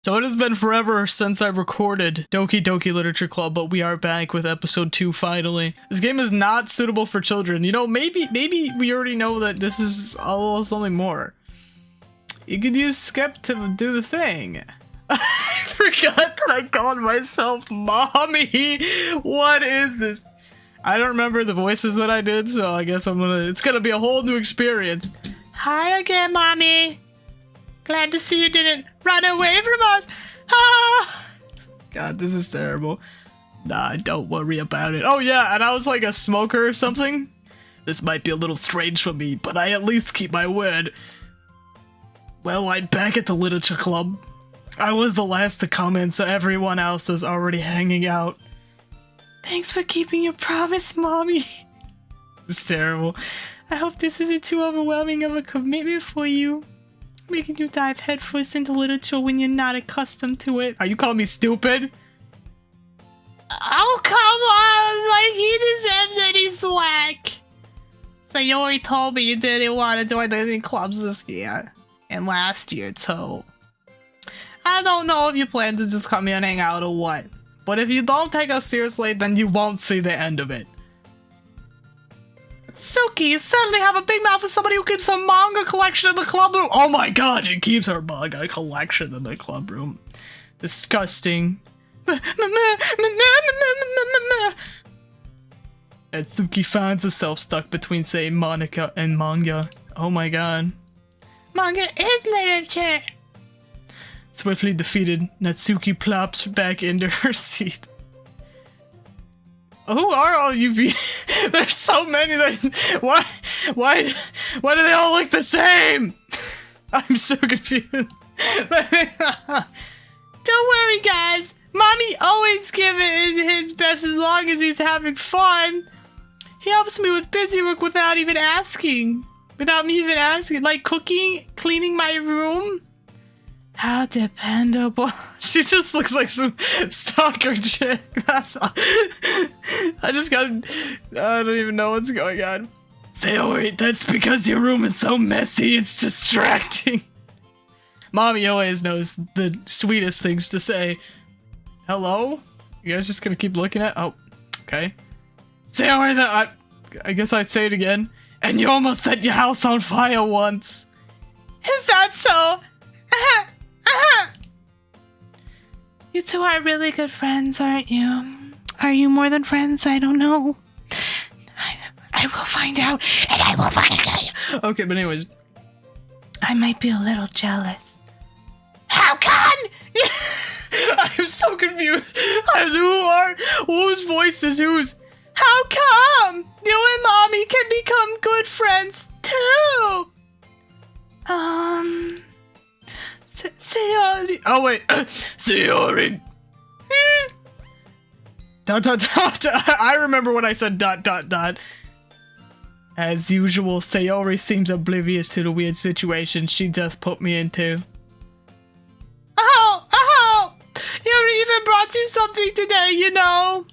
So it has been forever since I recorded Doki Doki Literature Club, but we are back with episode 2 finally. This game is not suitable for children. You know, maybe we already know that this is something more. You could use Skip to do the thing. I forgot that I called myself Mommy. What is this? I don't remember the voices that I did, so I guess it's gonna be a whole new experience. Hi again, Mommy. Glad to see you didn't run away from us. Ah! God, this is terrible. Nah, don't worry about it. Oh yeah, and I was like a smoker or something. This might be a little strange for me, but I at least keep my word. Well, I'm back at the literature club. I was the last to come in, so everyone else is already hanging out. Thanks for keeping your promise, Mommy. This is terrible. I hope this isn't too overwhelming of a commitment for you. Making you dive headfirst into literature when you're not accustomed to it. Are you calling me stupid? Oh, come on! Like, he deserves any slack. So you already told me you didn't want to join any clubs this year. And last year, too. I don't know if you plan to just come here and hang out or what. But if you don't take us seriously, then you won't see the end of it. Suki, you certainly have a big mouth for somebody who keeps a manga collection in the club room. Oh my god, she keeps her manga collection in the club room. Disgusting. And Suki finds herself stuck between, say, Monica and manga. Oh my god. Manga is literature. Swiftly defeated, Natsuki plops back into her seat. Who are all you people? There's so many. Why do they all look the same? I'm so confused. Don't worry, guys. Mommy always gives it his best as long as he's having fun. He helps me with busy work without me even asking. Like cooking, cleaning my room. How dependable. She just looks like some stalker chick. That's all. I don't even know what's going on. Sayori, that's because your room is so messy, it's distracting. Mommy always knows the sweetest things to say. Hello? You guys just gonna keep looking at? Oh, okay. Sayori, I guess I'd say it again. And you almost set your house on fire once. Is that so? You two are really good friends, aren't you? Are you more than friends? I don't know. I will find out, and I will find out. Okay, but anyways. I might be a little jealous. How come? I'm so confused. Whose voice is whose? How come? You and Mommy can become good friends, too. Sayori. Oh wait, Sayori. Dot. I remember when I said dot. As usual, Sayori seems oblivious to the weird situation she just put me into. Oh! You even brought you something today, you know.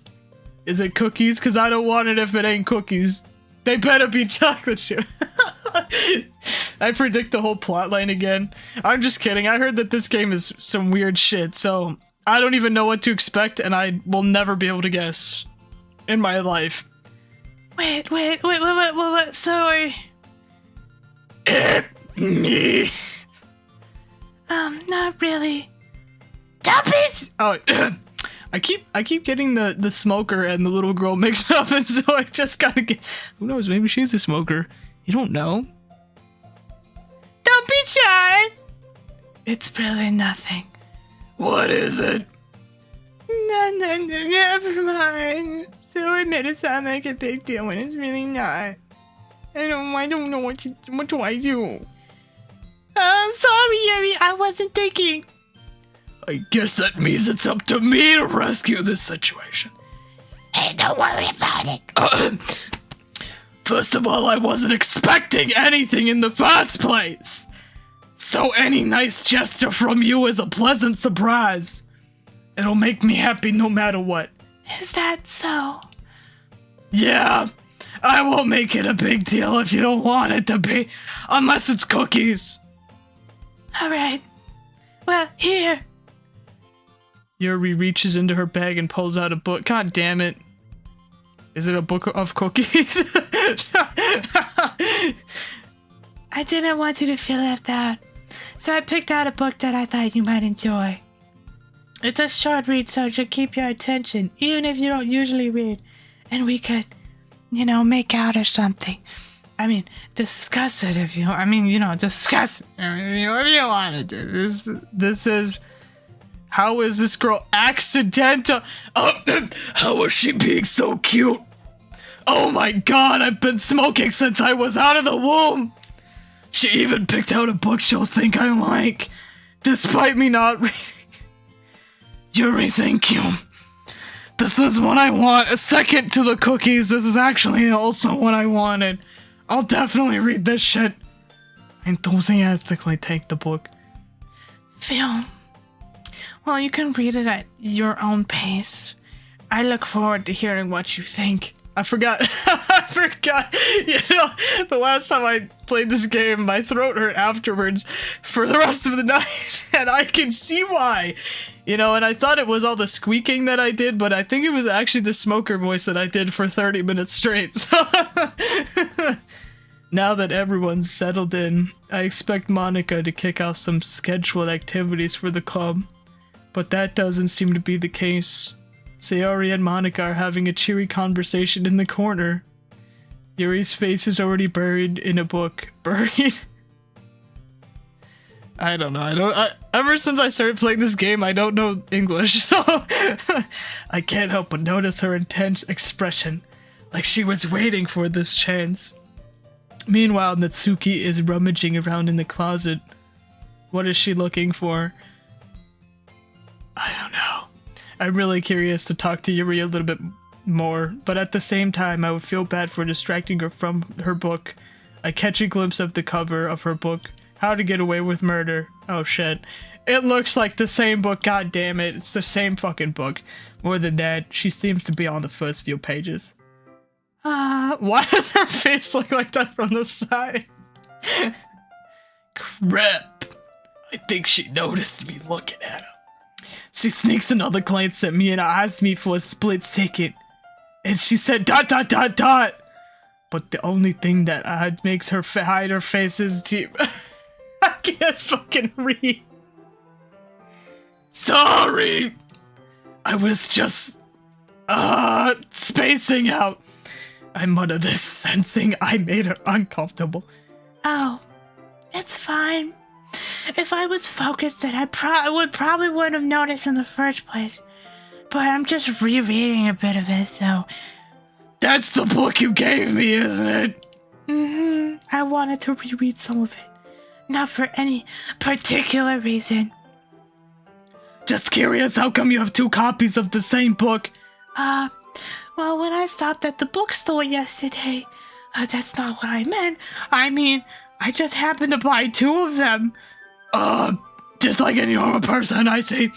Is it cookies? Cause I don't want it if it ain't cookies. They better be chocolate chip. I predict the whole plotline again. I'm just kidding. I heard that this game is some weird shit, so I don't even know what to expect, and I will never be able to guess in my life. Wait. Sorry. Not really. Dumpies! Oh, I keep getting the smoker and the little girl mixed up, and so I just gotta get. Who knows? Maybe she's a smoker. You don't know. Don't be shy! It's really nothing. What is it? No, never mind. So I made it sound like a big deal when it's really not. I don't know what do I do? Sorry, Yuri, I wasn't thinking. I guess that means it's up to me to rescue this situation. Hey, don't worry about it. First of all, I wasn't expecting anything in the first place. So any nice gesture from you is a pleasant surprise. It'll make me happy no matter what. Is that so? Yeah, I won't make it a big deal if you don't want it to be, unless it's cookies. Alright. Well, here. Yuri reaches into her bag and pulls out a book. God damn it. Is it a book of cookies? I didn't want you to feel left out, so I picked out a book that I thought you might enjoy. It's a short read, so it should keep your attention, even if you don't usually read. And we could, make out or something. I mean, discuss it if you, discuss it if you want to do. This is... How is this girl accidental? How was she being so cute? Oh my god, I've been smoking since I was out of the womb. She even picked out a book she'll think I like, despite me not reading. Yuri, thank you. This is what I want. A second to the cookies. This is actually also what I wanted. I'll definitely read this shit. I enthusiastically take the book. Phil. Well, you can read it at your own pace. I look forward to hearing what you think. I forgot. The last time I played this game, my throat hurt afterwards for the rest of the night. And I can see why. And I thought it was all the squeaking that I did, but I think it was actually the smoker voice that I did for 30 minutes straight. So now that everyone's settled in, I expect Monica to kick off some scheduled activities for the club. But that doesn't seem to be the case. Sayori and Monica are having a cheery conversation in the corner. Yuri's face is already buried in a book. Buried? I don't know. Ever since I started playing this game, I don't know English, so I can't help but notice her intense expression, like she was waiting for this chance. Meanwhile, Natsuki is rummaging around in the closet. What is she looking for? I don't know. I'm really curious to talk to Yuri a little bit more, but at the same time, I would feel bad for distracting her from her book. I catch a glimpse of the cover of her book, How to Get Away with Murder. Oh shit. It looks like the same book, god damn it. It's the same fucking book. More than that, she seems to be on the first few pages. Why does her face look like that from the side? Crap. I think she noticed me looking at her. She sneaks another glance at me and asks me for a split second. And she said ... But the only thing that makes her hide her face is to... I can't fucking read. Sorry. I was just... spacing out. I mutter this, sensing I made her uncomfortable. Oh, it's fine. If I was focused, then I probably wouldn't have noticed in the first place. But I'm just rereading a bit of it, so... That's the book you gave me, isn't it? Mm-hmm. I wanted to reread some of it. Not for any particular reason. Just curious, how come you have 2 copies of the same book? Well, when I stopped at the bookstore yesterday... that's not what I meant. I mean, I just happened to buy 2 of them. Just like any normal person, I see.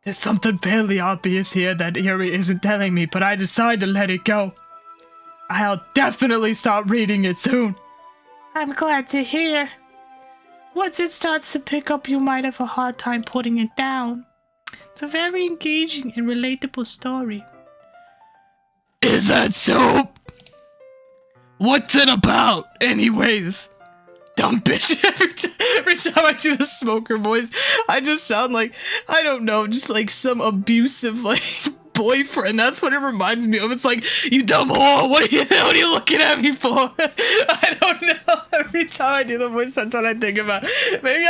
There's something fairly obvious here that Yuri isn't telling me, but I decided to let it go. I'll definitely stop reading it soon. I'm glad to hear. Once it starts to pick up, you might have a hard time putting it down. It's a very engaging and relatable story. Is that so? What's it about, anyways? Dumb bitch. Every time I do the smoker voice, I just sound like, I don't know, just like some abusive, like, boyfriend. That's what it reminds me of. It's like, you dumb whore, what are you looking at me for? I don't know. Every time I do the voice, that's what I think about. Maybe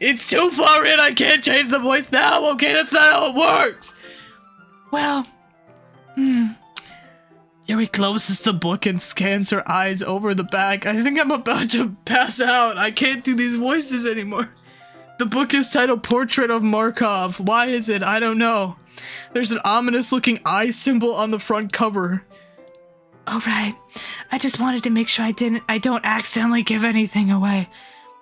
it's too far in, I can't change the voice now, okay? That's not how it works. Well, Yuri closes the book and scans her eyes over the back. I think I'm about to pass out. I can't do these voices anymore. The book is titled Portrait of Markov. Why is it? I don't know. There's an ominous looking eye symbol on the front cover. Alright. I just wanted to make sure I don't accidentally give anything away.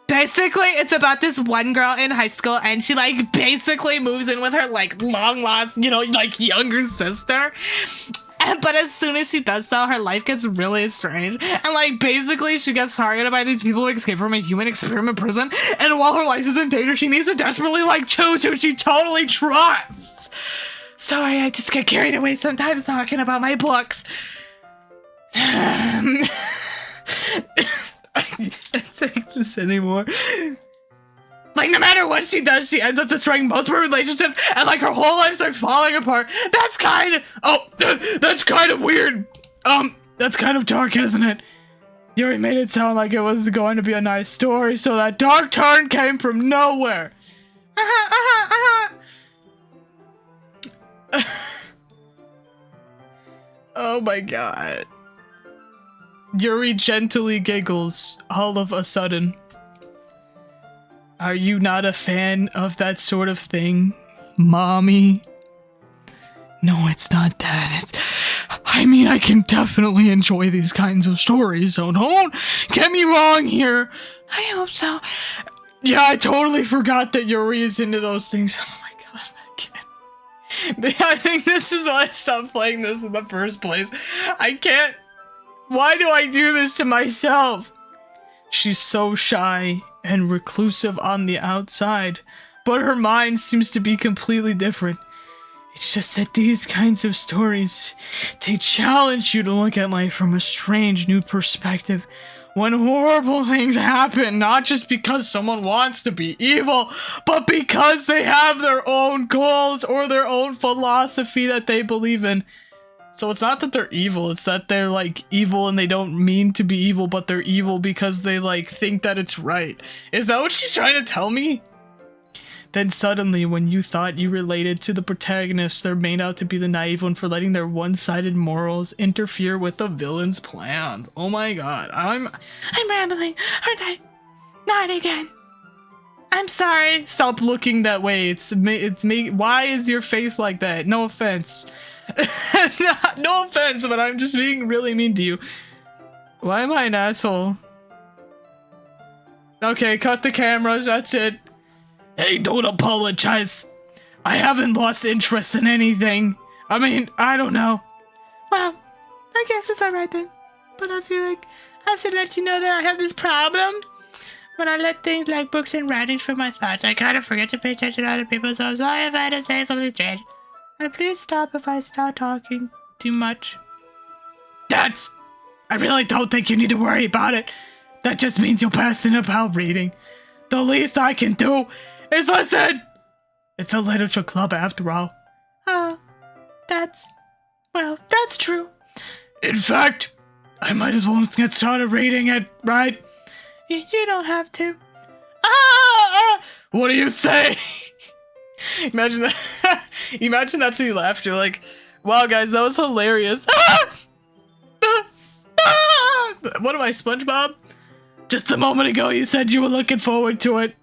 Basically, it's about this one girl in high school, and she, basically moves in with her, long lost, younger sister. But as soon as she does so, her life gets really strange. And like basically she gets targeted by these people who escape from a human experiment prison. And while her life is in danger, she needs to desperately like choose who she totally trusts. Sorry, I just get carried away sometimes talking about my books. I can't take this anymore. Like, no matter what she does, she ends up destroying multiple relationships, and like her whole life starts falling apart. That's kind of weird. That's kind of dark, isn't it? You already made it sound like it was going to be a nice story, so that dark turn came from nowhere. Oh my god. Yuri gently giggles all of a sudden. Are you not a fan of that sort of thing, mommy? No, it's not that. I mean, I can definitely enjoy these kinds of stories, so don't get me wrong here. I hope so. Yeah, I totally forgot that Yuri is into those things. Oh my god, I can't. I think this is why I stopped playing this in the first place. I can't. Why do I do this to myself? She's so shy and reclusive on the outside, but her mind seems to be completely different. It's just that these kinds of stories, they challenge you to look at life from a strange new perspective. When horrible things happen, not just because someone wants to be evil, but because they have their own goals or their own philosophy that they believe in. So it's not that they're evil, it's that they're like evil and they don't mean to be evil, but they're evil because they like think that it's right. Is that what she's trying to tell me? Then suddenly, when you thought you related to the protagonists, they're made out to be the naive one for letting their one-sided morals interfere with the villain's plans. Oh my god, I'm rambling, aren't I? Not again. I'm sorry. Stop looking that way. It's me. Why is your face like that? No offense. No offense, but I'm just being really mean to you. Why am I an asshole? Okay, cut the cameras, that's it. Hey, don't apologize. I haven't lost interest in anything. I mean, I don't know. Well, I guess it's alright then. But I feel like I should let you know that I have this problem. When I let things like books and writings from my thoughts, I kind of forget to pay attention to other people, so I'm sorry if I had to say something strange. And please stop if I start talking too much. I really don't think you need to worry about it. That just means you're passionate about reading. The least I can do is listen. It's a literature club after all. That's true. In fact, I might as well get started reading it, right? You don't have to. What do you say? Imagine that. Imagine that's who you laughed. You're like, wow, guys, that was hilarious. What am I, SpongeBob? Just a moment ago, you said you were looking forward to it.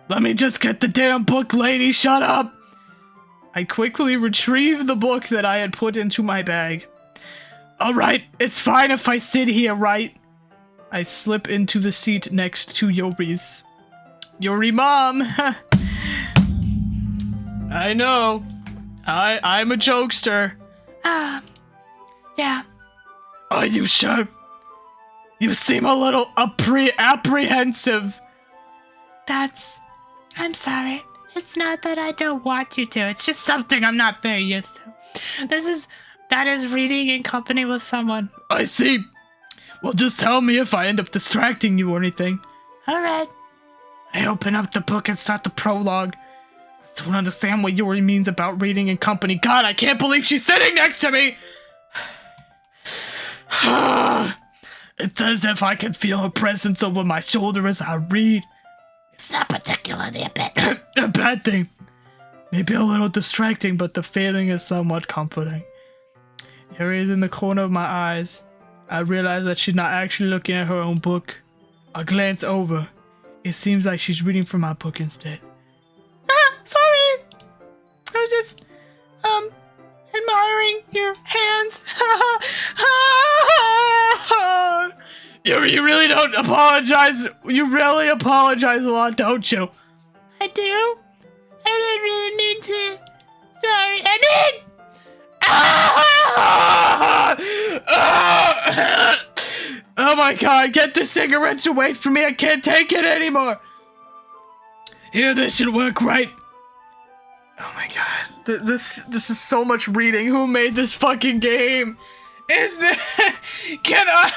Let me just get the damn book, lady. Shut up. I quickly retrieved the book that I had put into my bag. All right, it's fine if I sit here, right? I slip into the seat next to Yuri's. Yuri mom! I know. I'm a jokester. Yeah. Are you sure? You seem a little apprehensive. I'm sorry. It's not that I don't want you to. It's just something I'm not very used to. That is reading in company with someone. I see. Well, just tell me if I end up distracting you or anything. Alright. I open up the book and start the prologue. I don't understand what Yuri means about reading in company. God, I can't believe she's sitting next to me! It's as if I can feel her presence over my shoulder as I read. It's not particularly a bad thing. Maybe a little distracting, but the feeling is somewhat comforting. Yuri is in the corner of my eyes. I realize that she's not actually looking at her own book. I glance over. It seems like she's reading from my book instead. Sorry! I was just, admiring your hands. You really don't apologize. You really apologize a lot, don't you? I do. I didn't really mean to. Sorry. I mean... my god, get the cigarettes away from me. I can't take it anymore. Here, this should work, right? Oh my god. This is so much reading. Who made this fucking game? Is this... Can I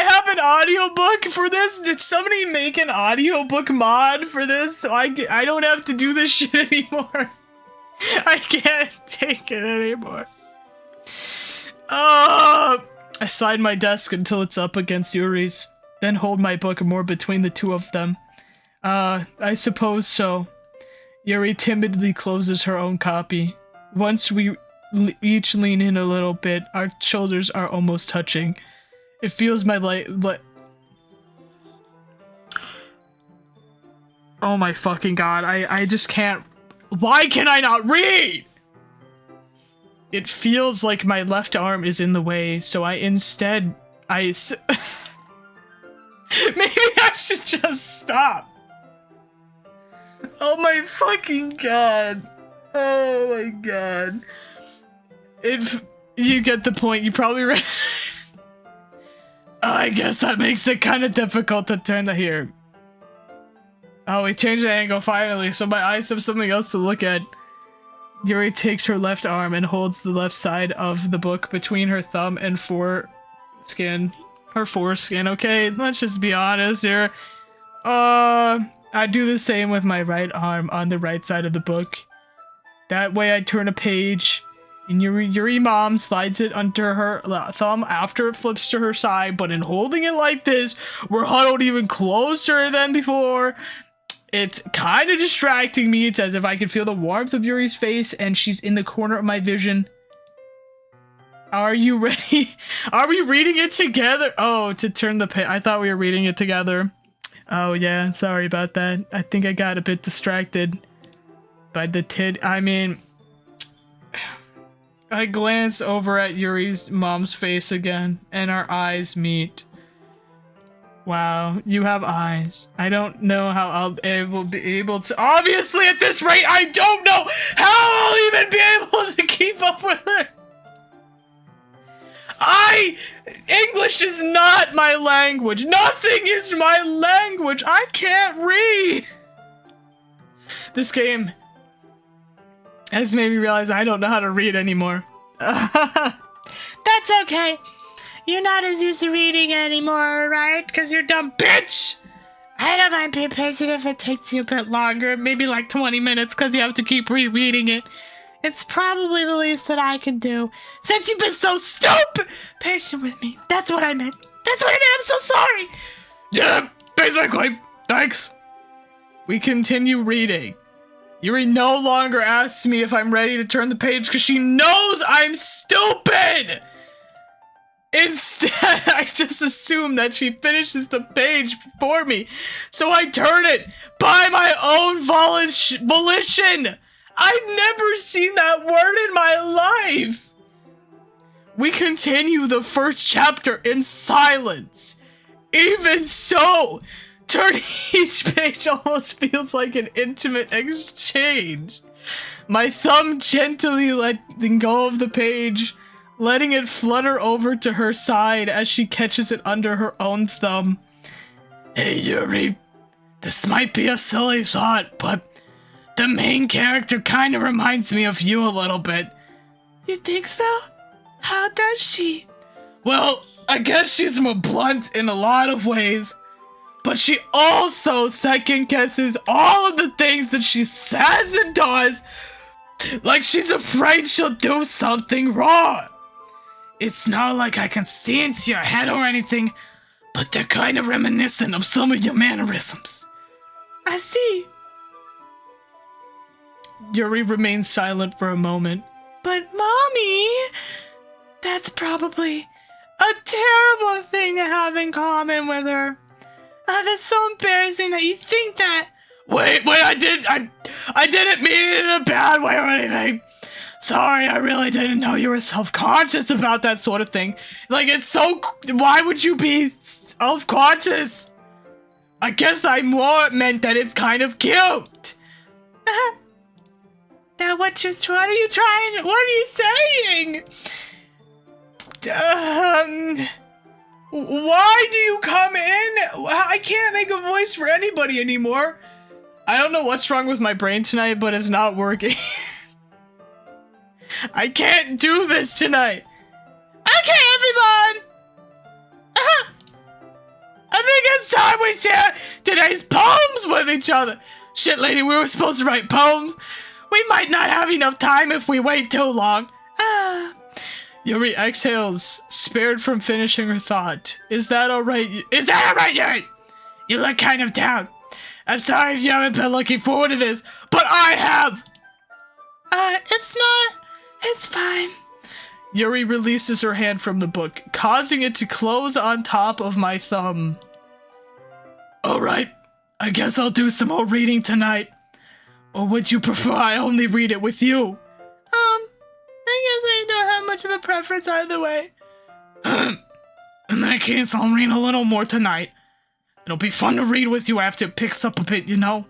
have an audiobook for this? Did somebody make an audiobook mod for this so I don't have to do this shit anymore? I can't take it anymore. I slide my desk until it's up against Yuri's, then hold my book more between the two of them. I suppose so. Yuri timidly closes her own copy. Once we each lean in a little bit, our shoulders are almost touching. It feels my oh my fucking god, I just can't. Why can I not read? It feels like my left arm is in the way, so maybe I should just stop. Oh my fucking god. Oh my god. If you get the point, you probably read. I guess that makes it kind of difficult to turn the here. Oh, we changed the angle finally, so my eyes have something else to look at. Yuri takes her left arm and holds the left side of the book between her thumb and foreskin. Her foreskin, okay? Let's just be honest here. I do the same with my right arm on the right side of the book. That way I turn a page, and Yuri mom slides it under her thumb after it flips to her side, but in holding it like this, we're huddled even closer than before. It's kind of distracting me. It's as if I can feel the warmth of Yuri's face, and she's in the corner of my vision. Are you ready? Are we reading it together? Oh, to turn the page. I thought we were reading it together. Oh yeah, sorry about that. I think I got a bit distracted by the I mean, I glance over at Yuri's mom's face again, and our eyes meet. Wow, you have eyes. I don't know how I'll be able to. Obviously, at this rate, I don't know how I'll even be able to keep up with it. English is not my language. Nothing is my language. I can't read. This game has made me realize I don't know how to read anymore. That's okay. You're not as used to reading anymore, right? Because you're dumb, bitch! I don't mind being patient if it takes you a bit longer. Maybe like 20 minutes because you have to keep rereading it. It's probably the least that I can do. Since you've been so stupid patient with me. That's what I meant. That's what I meant. I'm so sorry. Yeah, basically. Thanks. We continue reading. Yuri no longer asks me if I'm ready to turn the page because she knows I'm stupid! Instead, I just assume that she finishes the page before me, so I turn it by my own volition! I've never seen that word in my life! We continue the first chapter in silence. Even so, turning each page almost feels like an intimate exchange. My thumb gently letting go of the page, letting it flutter over to her side as she catches it under her own thumb. Hey Yuri, this might be a silly thought, but the main character kinda reminds me of you a little bit. You think so? How does she? Well, I guess she's more blunt in a lot of ways, but she also second guesses all of the things that she says and does, like she's afraid she'll do something wrong. It's not like I can see into your head or anything, but they're kind of reminiscent of some of your mannerisms. I see. Yuri remains silent for a moment. But Mommy, that's probably a terrible thing to have in common with her. That's so embarrassing that you think that. Wait, I didn't mean it in a bad way or anything. Sorry, I really didn't know you were self-conscious about that sort of thing. Like, it's so... Why would you be self-conscious? I guess I more meant that it's kind of cute. Now what are you trying... What are you saying? Why do you come in? I can't make a voice for anybody anymore. I don't know what's wrong with my brain tonight, but it's not working. I can't do this tonight. Okay, everyone! I think it's time we share today's poems with each other. Shit, lady, we were supposed to write poems. We might not have enough time if we wait too long. Yuri exhales, spared from finishing her thought. Is that alright? Is that alright, Yuri? You look kind of down. I'm sorry if you haven't been looking forward to this, but I have! It's not. It's fine. Yuri releases her hand from the book, causing it to close on top of my thumb. Alright, I guess I'll do some more reading tonight. Or would you prefer I only read it with you? I guess I don't have much of a preference either way. In that case, I'll read a little more tonight. It'll be fun to read with you after it picks up a bit, you know?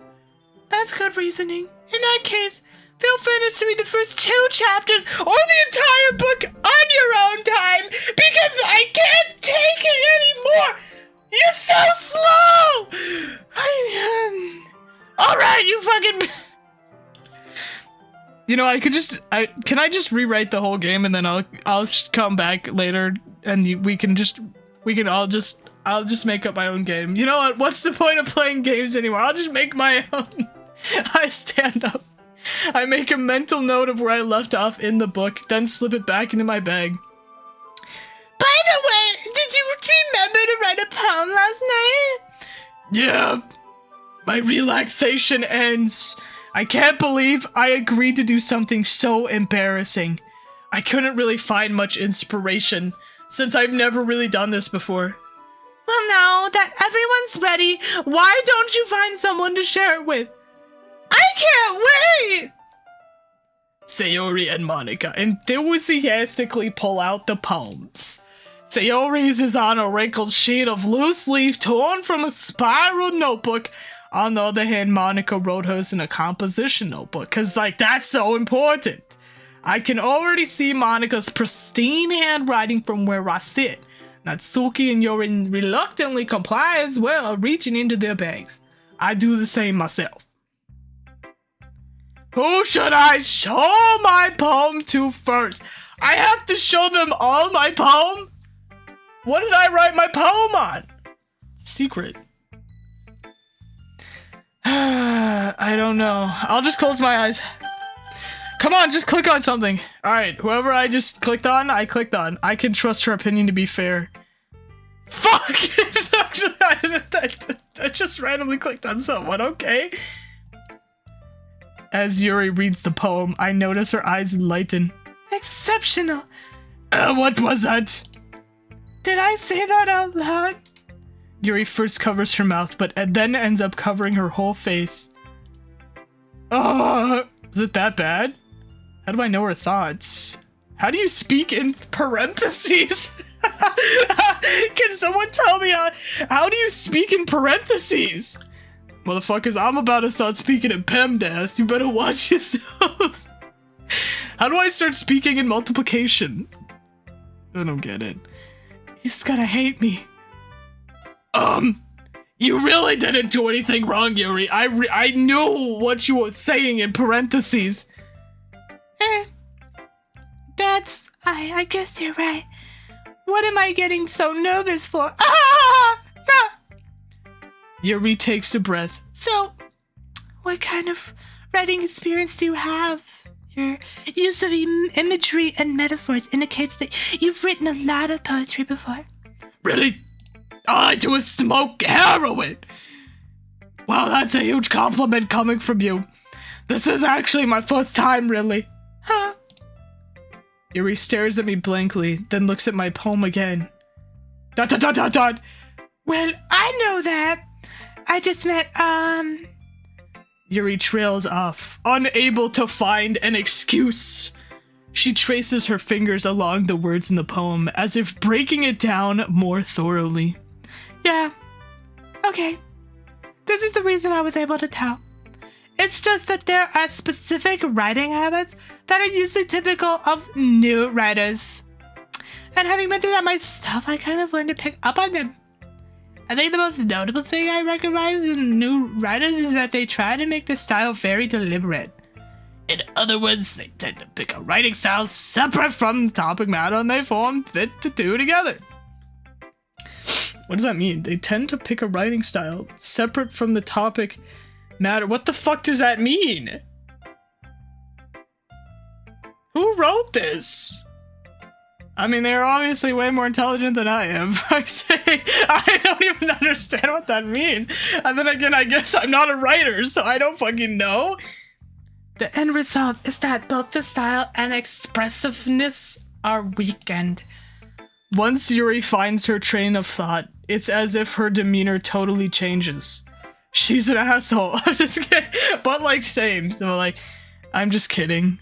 That's good reasoning. In that case, feel free to read the first 2 chapters or the entire book on your own time, because I can't take it anymore! You're so slow! Alright, you fucking... You know, can I just rewrite the whole game and then I'll come back later and I'll just make up my own game. You know what? What's the point of playing games anymore? I'll just make my own. I stand up. I make a mental note of where I left off in the book, then slip it back into my bag. By the way, did you remember to write a poem last night? Yeah. My relaxation ends. I can't believe I agreed to do something so embarrassing. I couldn't really find much inspiration, since I've never really done this before. Well, now that everyone's ready, why don't you find someone to share it with? I can't wait! Sayori and Monica enthusiastically pull out the poems. Sayori's is on a wrinkled sheet of loose leaf torn from a spiral notebook. On the other hand, Monica wrote hers in a composition notebook, because, like, that's so important. I can already see Monica's pristine handwriting from where I sit. Natsuki and Yuri reluctantly comply as well, reaching into their bags. I do the same myself. Who should I show my poem to first? I have to show them all my poem? What did I write my poem on? Secret. I don't know. I'll just close my eyes. Come on, just click on something. Alright, whoever I just clicked on, I clicked on. I can trust her opinion to be fair. Fuck! I just randomly clicked on someone, okay? As Yuri reads the poem, I notice her eyes lighten. Exceptional. What was that? Did I say that out loud? Yuri first covers her mouth, but then ends up covering her whole face. Is it that bad? How do I know her thoughts? How do you speak in parentheses? Can someone tell me how do you speak in parentheses? Motherfuckers, I'm about to start speaking in PEMDAS. You better watch yourselves. How do I start speaking in multiplication? I don't get it. He's gonna hate me. You really didn't do anything wrong, Yuri. I knew what you were saying in parentheses. I guess you're right. What am I getting so nervous for? Yuri takes a breath. So, what kind of writing experience do you have? Your use of imagery and metaphors indicates that you've written a lot of poetry before. Really? All I do is smoke heroin. Wow, that's a huge compliment coming from you. This is actually my first time, really. Huh? Yuri stares at me blankly, then looks at my poem again. ... Well, I know that. I just meant, Yuri trails off, unable to find an excuse. She traces her fingers along the words in the poem, as if breaking it down more thoroughly. Yeah. Okay. This is the reason I was able to tell. It's just that there are specific writing habits that are usually typical of new writers. And having been through that myself, I kind of learned to pick up on them. I think the most notable thing I recognize in new writers is that they try to make their style very deliberate. In other words, they tend to pick a writing style separate from the topic matter and they fit the two together. What does that mean? They tend to pick a writing style separate from the topic matter. What the fuck does that mean? Who wrote this? I mean, they're obviously way more intelligent than I am. I don't even understand what that means. And then again, I guess I'm not a writer, so I don't fucking know. The end result is that both the style and expressiveness are weakened. Once Yuri finds her train of thought, it's as if her demeanor totally changes. She's an asshole. I'm just kidding. But like, same. So like, I'm just kidding.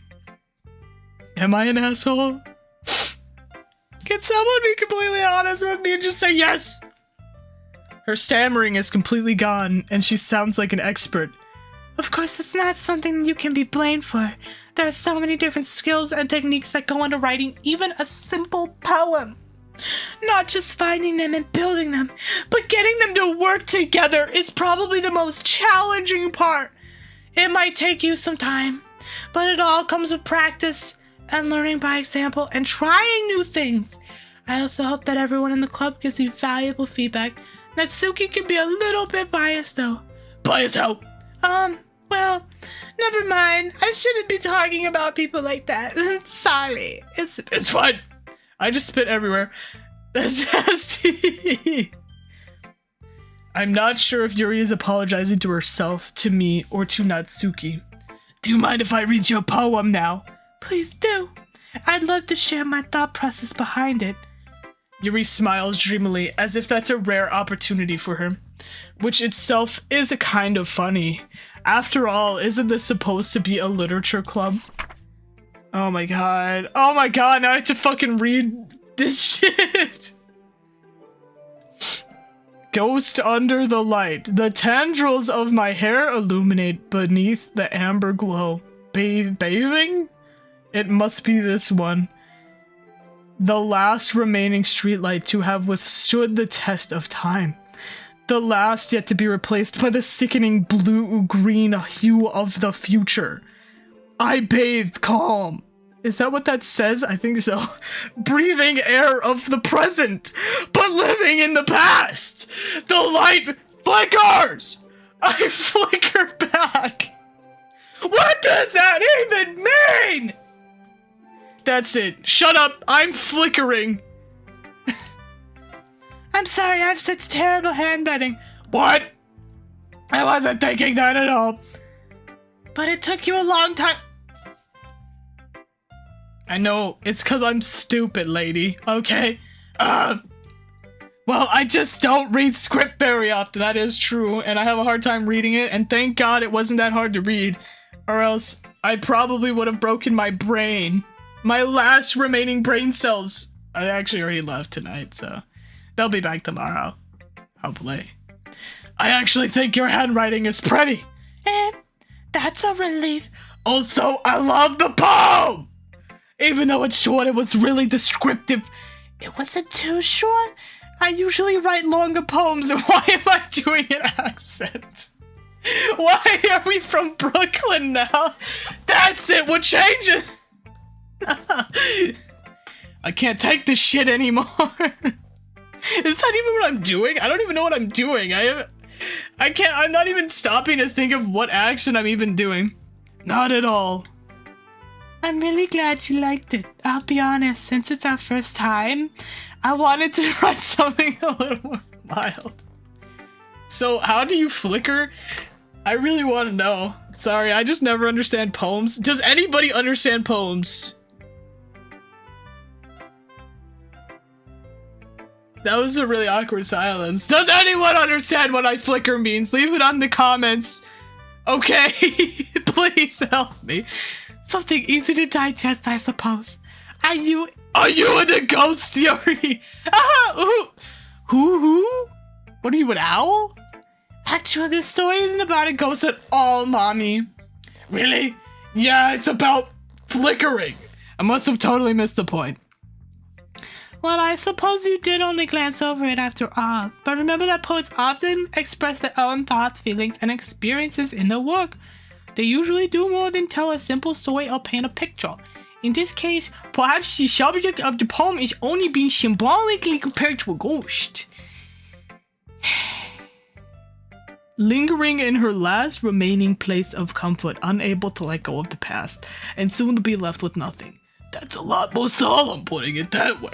Am I an asshole? Can someone be completely honest with me and just say yes? Her stammering is completely gone, and she sounds like an expert. Of course, it's not something you can be blamed for. There are so many different skills and techniques that go into writing even a simple poem. Not just finding them and building them, but getting them to work together is probably the most challenging part. It might take you some time, but it all comes with practice and learning by example and trying new things. I also hope that everyone in the club gives you valuable feedback. Natsuki can be a little bit biased though. Biased how? Well, never mind. I shouldn't be talking about people like that. Sorry. It's fine. I just spit everywhere. That's nasty. I'm not sure if Yuri is apologizing to herself, to me, or to Natsuki. Do you mind if I read you a poem now? Please do. I'd love to share my thought process behind it. Yuri smiles dreamily, as if that's a rare opportunity for her, which itself is a kind of funny. After all, isn't this supposed to be a literature club? Oh my god. Oh my god, now I have to fucking read this shit. Ghost under the light. The tendrils of my hair illuminate beneath the amber glow. Bathing? It must be this one. The last remaining streetlight to have withstood the test of time. The last yet to be replaced by the sickening blue-green hue of the future. I bathed calm. Is that what that says? I think so. Breathing air of the present, but living in the past. The light flickers. I flicker back. What does that even mean? That's it. Shut up. I'm flickering. I'm sorry, I have such terrible handwriting. What? I wasn't thinking that at all. But it took you a long time. I know, it's cause I'm stupid, lady, okay? Well, I just don't read script very often, that is true, and I have a hard time reading it, and thank God it wasn't that hard to read, or else I probably would have broken my brain. My last remaining brain cells. I actually already left tonight, so they'll be back tomorrow, hopefully. I actually think your handwriting is pretty. That's a relief. Also, I love the poem! Even though it's short, it was really descriptive. It wasn't too short. I usually write longer poems. Why am I doing an accent? Why are we from Brooklyn now? That's it, we're changing. I can't take this shit anymore. Is that even what I'm doing? I don't even know what I'm doing. I'm not even stopping to think of what action I'm even doing. Not at all. I'm really glad you liked it. I'll be honest, since it's our first time, I wanted to write something a little more mild. So how do you flicker? I really want to know. Sorry, I just never understand poems. Does anybody understand poems? That was a really awkward silence. Does anyone understand what I flicker means? Leave it on the comments. Okay, please help me. Something easy to digest, I suppose. Are you into ghost theory? Who? What are you, an owl? Actually, this story isn't about a ghost at all, mommy. Really? Yeah, it's about flickering. I must have totally missed the point. Well, I suppose you did only glance over it after all, but remember that poets often express their own thoughts, feelings, and experiences in their work. They usually do more than tell a simple story or paint a picture. In this case, perhaps the subject of the poem is only being symbolically compared to a ghost. Lingering in her last remaining place of comfort, unable to let go of the past, and soon to be left with nothing. That's a lot more solemn, putting it that way.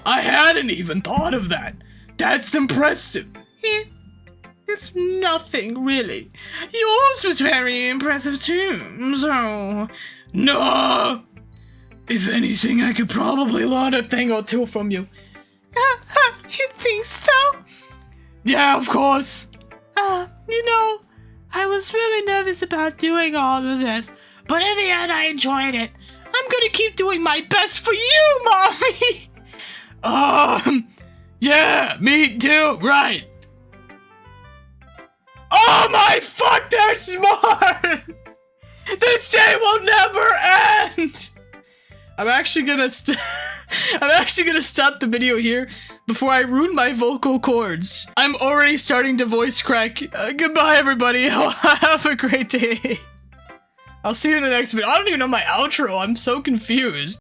I hadn't even thought of that. That's impressive. It's nothing, really. Yours was very impressive, too, so... No! If anything, I could probably learn a thing or two from you. You think so? Yeah, of course. You know, I was really nervous about doing all of this, but in the end I enjoyed it. I'm gonna keep doing my best for you, Mommy! Yeah, me too, right. Oh my fuck, they're smart! This day will never end! I'm actually gonna stop the video here before I ruin my vocal cords. I'm already starting to voice crack. Goodbye, everybody. Have a great day. I'll see you in the next video. I don't even know my outro. I'm so confused.